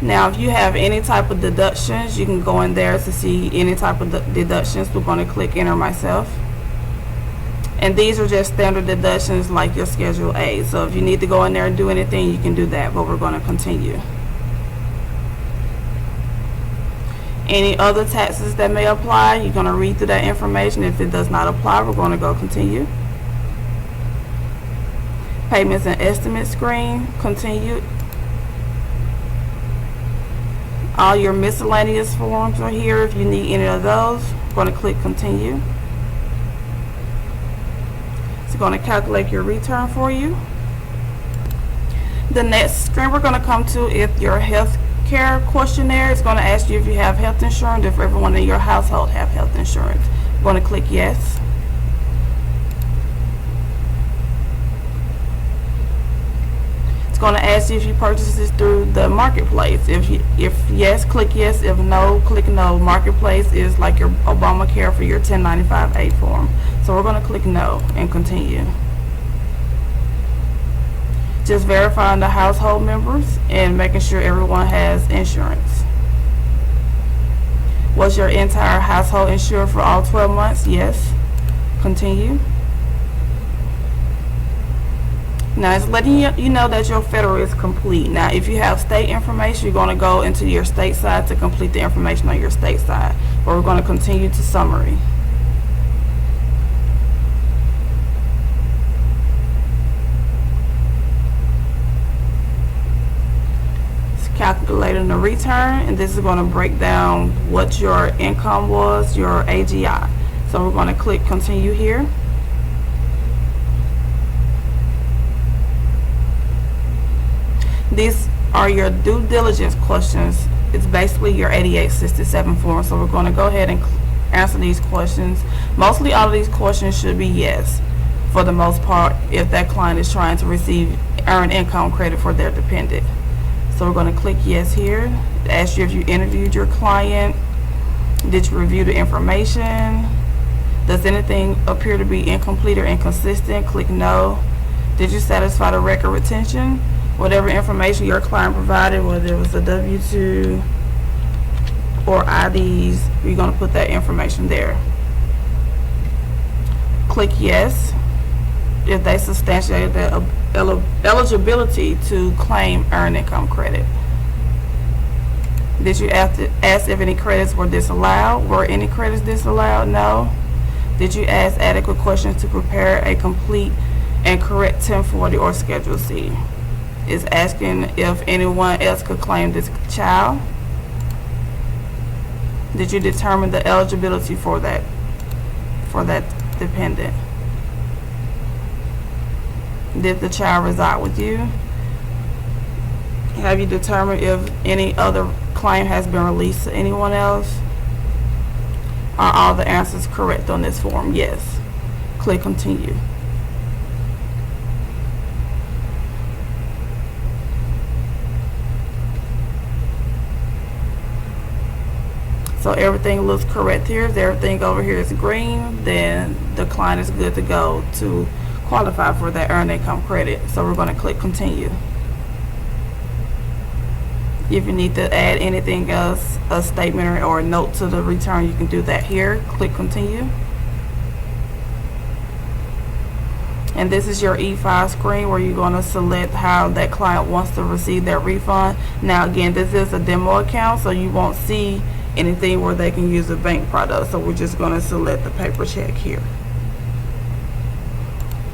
Now, if you have any type of deductions, you can go in there to see any type of deductions. We're going to click enter myself. And these are just standard deductions like your Schedule A. So if you need to go in there and do anything, you can do that, but we're going to continue. Any other taxes that may apply, you're going to read through that information. If it does not apply, we're going to go continue. Payments and estimates screen, continue. All your miscellaneous forms are here. If you need any of those, I'm going to click continue. It's going to calculate your return for you. The next screen we're going to come to is your health care questionnaire. It's going to ask you if you have health insurance, if everyone in your household have health insurance. I'm going to click yes. Going to ask you if you purchase this through the marketplace. If yes, click yes. If no, click no. Marketplace is like your Obamacare for your 1095A form. So we're going to click no and continue. Just verifying the household members and making sure everyone has insurance. Was your entire household insured for all 12 months? Yes. Continue. Now it's letting you know that your federal is complete. Now if you have state information, you're going to go into your state side to complete the information on your state side. But we're going to continue to summary. It's calculating the return, and this is going to break down what your income was, your AGI. So we're going to click continue here. These are your due diligence questions. It's basically your 8867 form. So we're going to go ahead and answer these questions. Mostly all of these questions should be yes, for the most part, if that client is trying to receive earned income credit for their dependent. So we're going to click yes here. It asks you if you interviewed your client. Did you review the information? Does anything appear to be incomplete or inconsistent? Click no. Did you satisfy the record retention? Whatever information your client provided, whether it was a W-2 or IDs, you're going to put that information there. Click yes if they substantiated the eligibility to claim earned income credit. Did you ask if any credits were disallowed? Were any credits disallowed? No. Did you ask adequate questions to prepare a complete and correct 1040 or Schedule C? Is asking if anyone else could claim this child. Did you determine the eligibility for that dependent? Did the child reside with you? Have you determined if any other claim has been released to anyone else? Are all the answers correct on this form? Yes. Click continue. So everything looks correct here. If everything over here is green, then the client is good to go to qualify for that earned income credit. So we're going to click continue. If you need to add anything else, a statement or a note to the return, you can do that here. Click continue. And this is your e-file screen where you're going to select how that client wants to receive their refund. Now again, this is a demo account, so you won't see anything where they can use a bank product. So we're just going to select the paper check here.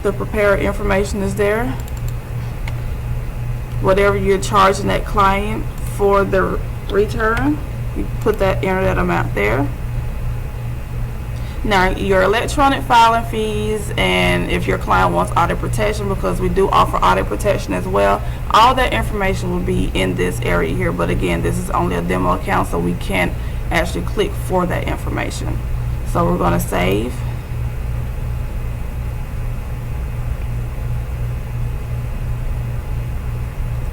The prepared information is there. Whatever you're charging that client for the return, you put that, enter that amount there. Now your electronic filing fees, and if your client wants audit protection, because we do offer audit protection as well, all that information will be in this area here. But again, this is only a demo account, so we can't actually click for that information. So we're going to save.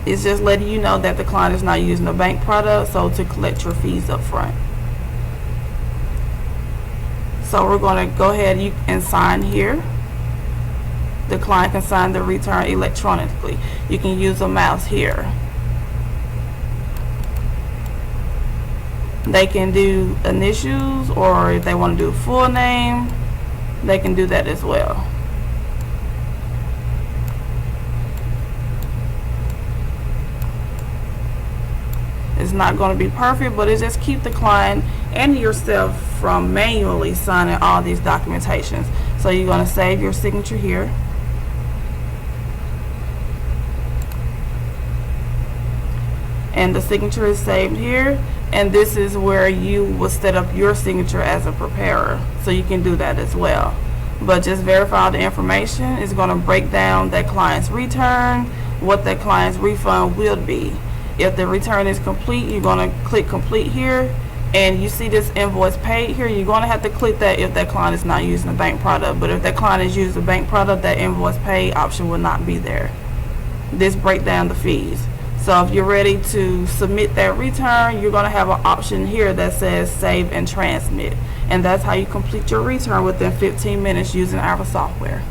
It's just letting you know that the client is not using a bank product, so to collect your fees up front. So we're going to go ahead and sign here. The client can sign the return electronically. You can use a mouse here. They can do initials, or if they want to do full name, they can do that as well. It's not going to be perfect, but it just keep the client and yourself from manually signing all these documentations. So you're going to save your signature here. And the signature is saved here, and this is where you will set up your signature as a preparer, so you can do that as well. But just verify the information. It's going to break down that client's return, what that client's refund will be. If the return is complete, you're going to click complete here, and you see this invoice paid here. You're going to have to click that if that client is not using a bank product, but if that client is using a bank product, that invoice paid option will not be there. This breaks down the fees. So if you're ready to submit that return, you're going to have an option here that says save and transmit. And that's how you complete your return within 15 minutes using our software.